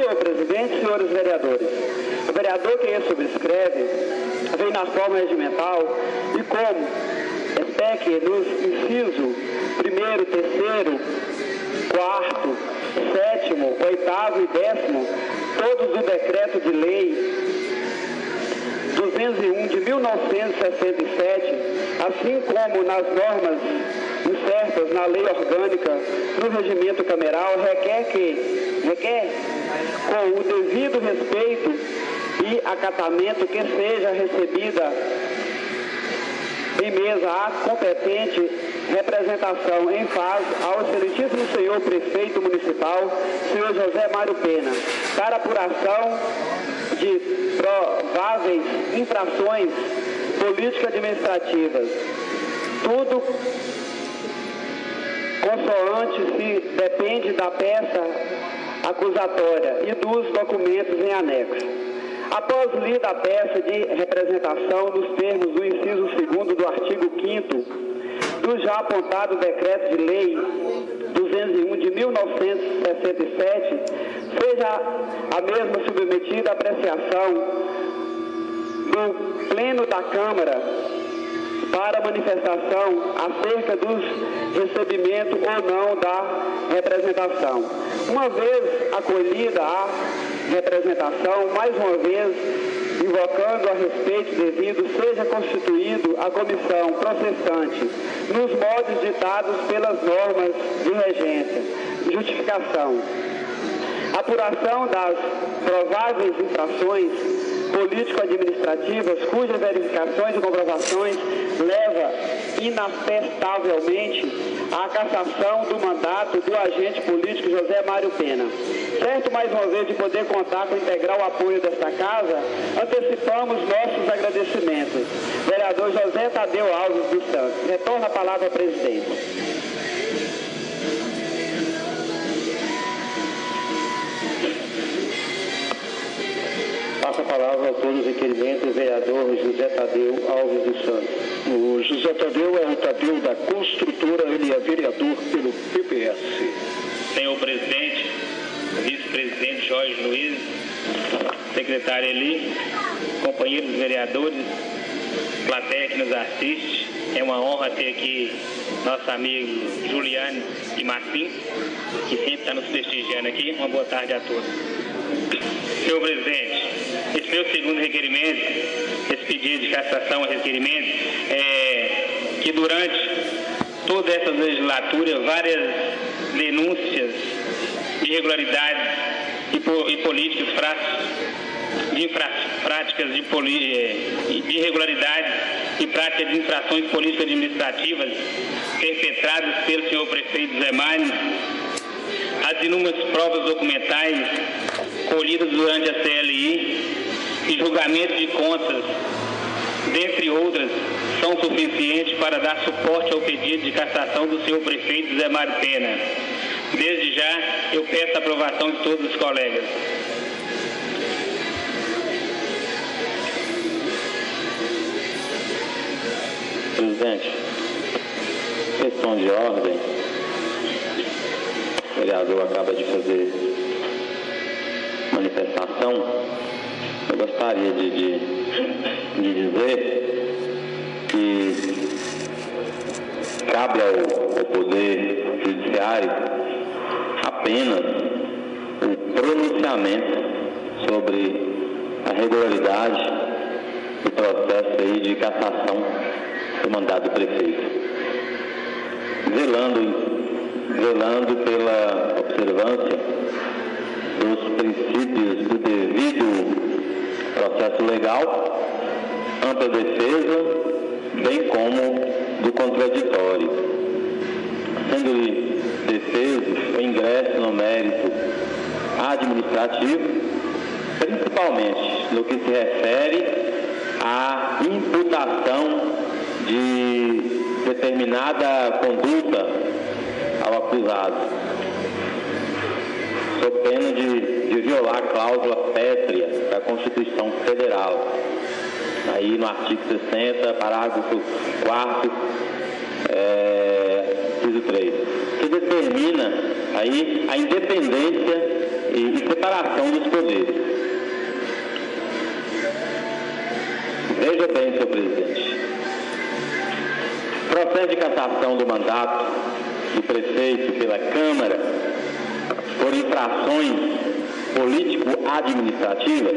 senhor presidente, senhores vereadores. O vereador que subscreve vem na forma regimental e como SPEC nos inciso 1º, 3º, 4º, 7º, 8º e 10º, todos do decreto de lei 201 de 1967, assim como nas normas incertas na lei orgânica do regimento cameral, requer com o devido respeito e acatamento que seja recebida em mesa a competente representação em fase ao excelentíssimo senhor prefeito municipal, senhor José Mário Pena, para apuração de prováveis infrações político-administrativas. Tudo consoante se depende da peça acusatória e dos documentos em anexo. Após lida a peça de representação nos termos do inciso 2º do artigo 5º do já apontado decreto de lei 201 de 1967, seja a mesma submetida à apreciação do Pleno da Câmara para manifestação acerca dos recebimento ou não da representação. Uma vez acolhida a representação, mais uma vez, invocando a respeito devido, seja constituído a comissão processante nos modos ditados pelas normas de regência. Justificação. Apuração das prováveis infrações político-administrativas cujas verificações e comprovações leva inafetavelmente à cassação do mandato do agente político José Mário Pena. Certo, mais uma vez, de poder contar com o integral apoio desta Casa, antecipamos nossos agradecimentos. Vereador José Tadeu Alves dos Santos. Retorno a palavra ao presidente. Passo a palavra ao autor dos requerimentos, vereador José Tadeu Alves dos Santos. O José Tadeu é o Tadeu da Construtora, ele é vereador pelo PPS. Senhor presidente, vice-presidente Jorge Luiz, secretário Eli, companheiros vereadores, plateia que nos assiste, é uma honra ter aqui nosso amigo Juliane e Martim, que sempre está nos prestigiando aqui. Uma boa tarde a todos. Senhor presidente, esse meu segundo requerimento, esse pedido de cassação a requerimento, é que durante toda essa legislatura, várias denúncias de irregularidades e políticas práticas de irregularidades e práticas de infrações político-administrativas perpetradas pelo senhor prefeito Zé Mário, as inúmeras provas documentais colhidas durante a CLI e julgamento de contas, dentre outras, são suficientes para dar suporte ao pedido de cassação do senhor prefeito Zé Mário Pena. Desde já, eu peço a aprovação de todos os colegas. Presidente, questão de ordem. O vereador acaba de fazer manifestação. Eu gostaria de dizer que cabe ao Poder Judiciário apenas o pronunciamento sobre a regularidade do processo aí de cassação do mandato do prefeito, zelando pela observância dos princípios do devido processo legal, ampla defesa, bem como do contraditório, sendo-lhe defeso o ingresso no mérito administrativo, principalmente no que se refere à imputação de determinada conduta ao acusado, sob pena de violar a cláusula pétrea da Constituição Federal, aí no artigo 60, parágrafo 4º, inciso 3, que determina aí a independência e separação dos poderes. Veja bem, senhor presidente. Processo de cassação do mandato do prefeito pela Câmara por infrações político-administrativas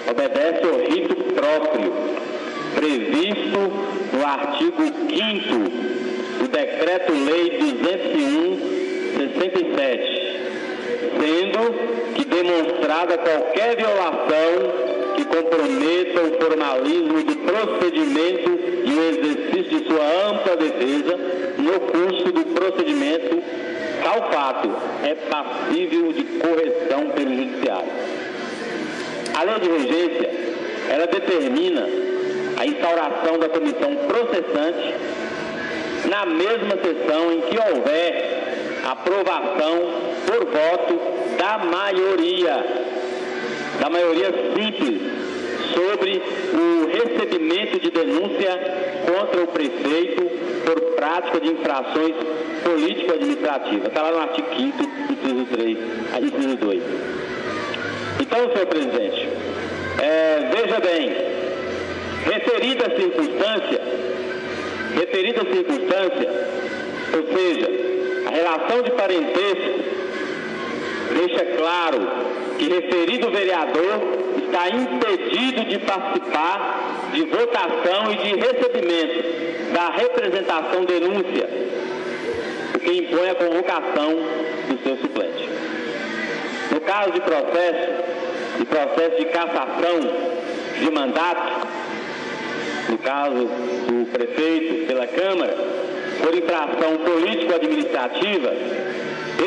obedece ao rito próprio previsto no artigo 5º do Decreto-Lei 201/67, sendo que demonstrada qualquer violação que comprometa o formalismo do procedimento e o exercício de sua ampla defesa no curso do procedimento, tal fato é passível de correção pelo Judiciário. A lei de regência, ela determina a instauração da comissão processante na mesma sessão em que houver aprovação por voto da maioria simples sobre o recebimento de denúncia contra o prefeito por prática de infrações político-administrativas. Está lá no artigo 5º, inciso 3, inciso 2. Então, senhor presidente, veja bem, referida circunstância, ou seja, a relação de parentesco deixa claro que referido vereador está impedido de participar de votação e de recebimento da representação denúncia, o que impõe a convocação do seu suplente. No caso de processo de cassação de mandato, no caso do prefeito pela Câmara, por infração político-administrativa,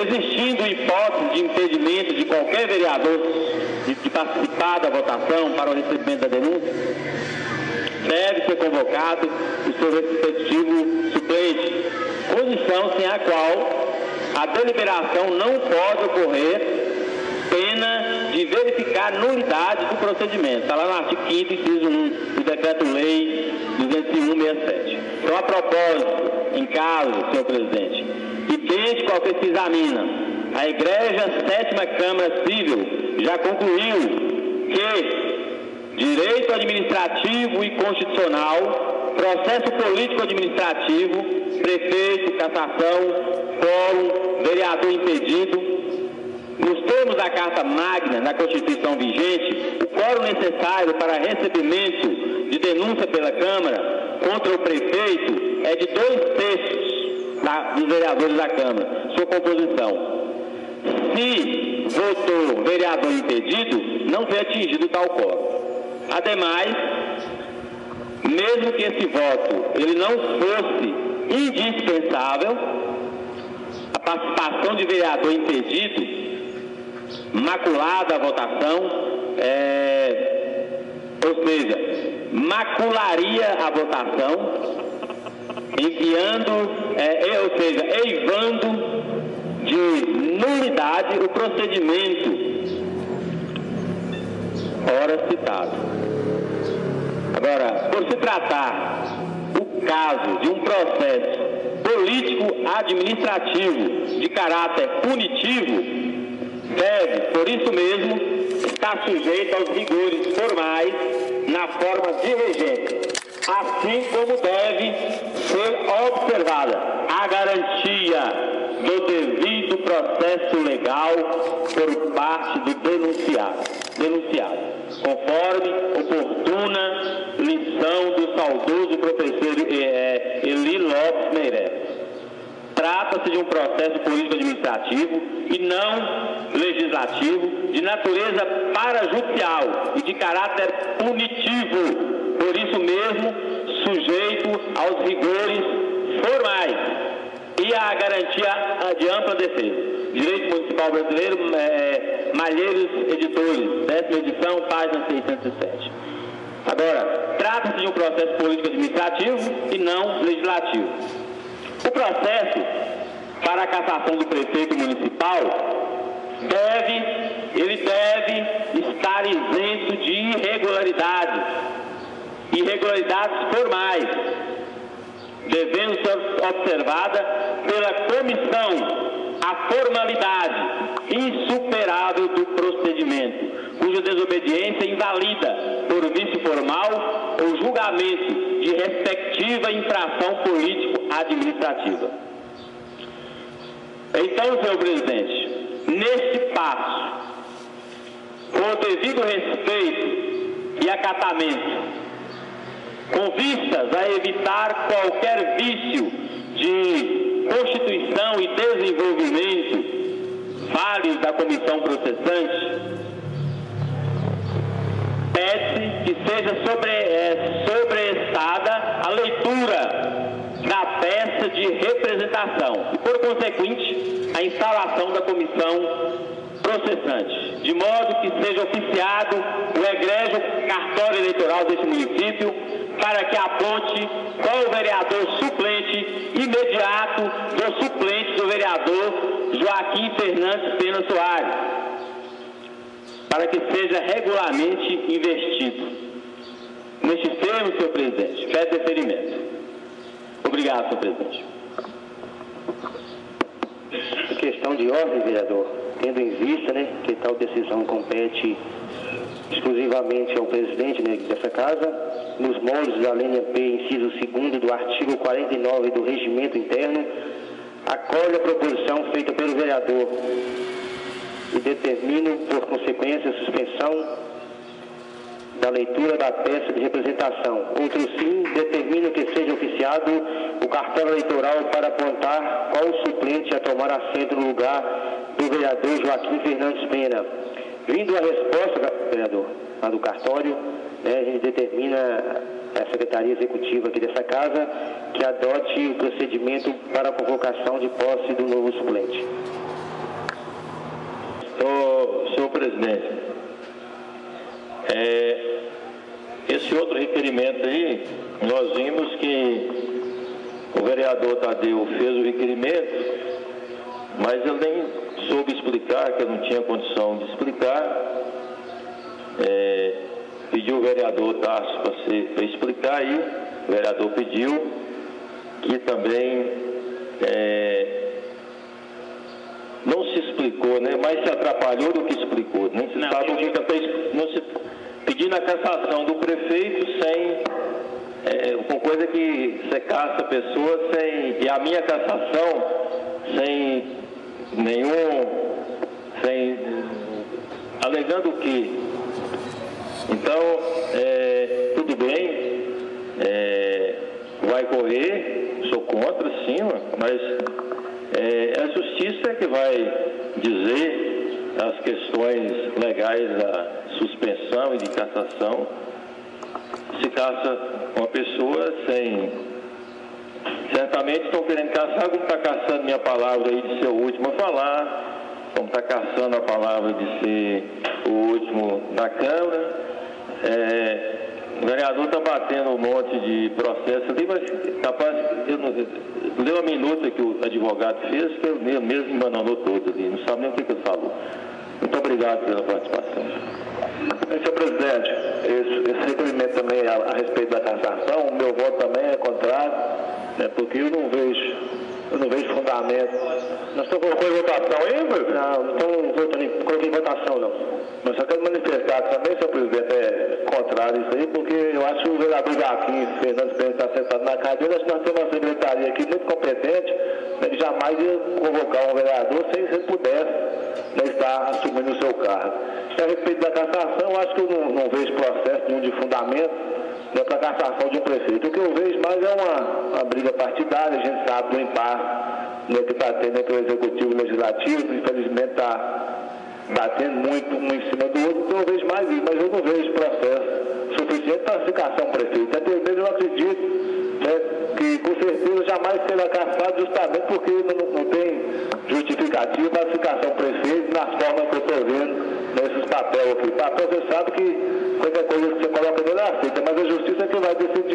existindo hipótese de impedimento de qualquer vereador de participar da votação para o recebimento da denúncia, deve ser convocado o seu respectivo suplente, condição sem a qual a deliberação não pode ocorrer, pena de verificar nulidade do procedimento. Está lá no artigo 5º, inciso 1 do Decreto-Lei 201/67. Então, a propósito, em caso, senhor presidente, idêntico ao que se examina, a Egrégia 7ª Câmara Civil já concluiu que direito administrativo e constitucional, processo político-administrativo, prefeito, cassação, quórum, vereador impedido, nos termos da Carta Magna da Constituição vigente, o quórum necessário para recebimento de denúncia pela Câmara contra o prefeito é de 2/3 dos vereadores da Câmara, sua composição. Se votou vereador impedido, não foi atingido tal quórum. Ademais, mesmo que esse voto ele não fosse indispensável, a participação de vereador impedido, maculada a votação, ou seja, macularia a votação, eivando de nulidade o procedimento ora citado. Agora, por se tratar o caso de um processo político-administrativo de caráter punitivo, deve, por isso mesmo, estar sujeito aos rigores formais na forma de regência, assim como deve ser observada a garantia do devido processo legal por parte do denunciado, conforme oportuna lição do saudoso professor Eli Lopes Meireles. Trata-se de um processo político-administrativo e não legislativo, de natureza parajudicial e de caráter punitivo, por isso mesmo sujeito aos rigores formais e à garantia de ampla defesa. Direito Municipal Brasileiro, Malheiros Editores, 10ª edição, página 607. Agora, trata-se de um processo político-administrativo e não legislativo. O processo para a cassação do prefeito municipal deve estar isento de irregularidades formais, devendo ser observada pela comissão a formalidade insuperável do procedimento, cuja desobediência invalida, por vício formal ou julgamento de respectiva infração político-administrativa. Então, senhor presidente, neste passo, com o devido respeito e acatamento, com vistas a evitar qualquer vício de constituição e desenvolvimento falhos da comissão processante, pede-se que seja sobrestada a leitura da peça de representação e, por consequente, a instalação da comissão processante, de modo que seja oficiado o egrégio cartório eleitoral deste município para que aponte qual o vereador suplente imediato do suplente do vereador Joaquim Fernandes Pena Soares, para que seja regularmente investido. Nestes termos, senhor presidente, peço deferimento. Obrigado, senhor presidente. Questão de ordem, vereador. Tendo em vista, que tal decisão compete exclusivamente ao presidente dessa casa, nos moldes da linha P, inciso 2º do artigo 49 do Regimento Interno, acolhe a proposição feita pelo vereador e determino, por consequência, a suspensão da leitura da peça de representação. Outro sim, determino que seja oficiado o cartório eleitoral para apontar qual o suplente a tomar assento no lugar do vereador Joaquim Fernandes Pena. Vindo a resposta, vereador, lá do cartório, a gente determina a Secretaria Executiva aqui dessa casa que adote o procedimento para a convocação de posse do novo suplente. Senhor presidente, esse outro requerimento aí, nós vimos que o vereador Tadeu fez o requerimento, mas ele nem soube explicar, que ele não tinha condição de explicar. Pediu o vereador Tarso para explicar aí, o vereador pediu, que também não se explicou, mais se atrapalhou do que explicou. Não se sabe o que não se pedindo a cassação do prefeito com coisa que você caça a pessoa e a minha cassação alegando o quê? Então, tudo bem, vai correr, sou contra, sim, mas a justiça é que vai dizer as questões legais da suspensão e de cassação. Se caça uma pessoa certamente estão querendo caçar, como está caçando minha palavra aí de ser o último a falar, como está caçando a palavra de ser o último na Câmara. O vereador está batendo um monte de processo ali, mas capaz, leu a minuta que o advogado fez, que ele mesmo embanou todo ali, não sabe nem o que ele falou. Muito obrigado pela participação. Senhor presidente, esse requerimento também a respeito da cassação, o meu voto também é contrário, porque eu não vejo fundamento. Nós estamos colocando em votação aí, meu? Não estamos colocando em votação, não. Mas só quero manifestar também, senhor presidente, é contrário isso aí, porque eu acho que o vereador Joaquim Fernandes Pena está sentado na cadeira, acho que nós temos uma secretaria aqui muito competente, que jamais ia convocar um vereador sem ele pudesse estar assumindo o seu cargo. A respeito da cassação, acho que eu não vejo processo nenhum de fundamento para a cassação de um prefeito. O que eu vejo mais é uma briga partidária, a gente sabe do impasse que está tendo entre o Executivo e o Legislativo, infelizmente está batendo muito um em cima do outro, então eu vejo mais isso, mas eu não vejo processo suficiente para se caçar um prefeito. Até mesmo eu acredito que com certeza jamais será caçado justamente porque não tem justificativa para se caçar um prefeito nas formas que eu estou vendo nesses papéis aqui. Papel você sabe que qualquer coisa que você coloca nele é aceita, mas a justiça é que vai decidir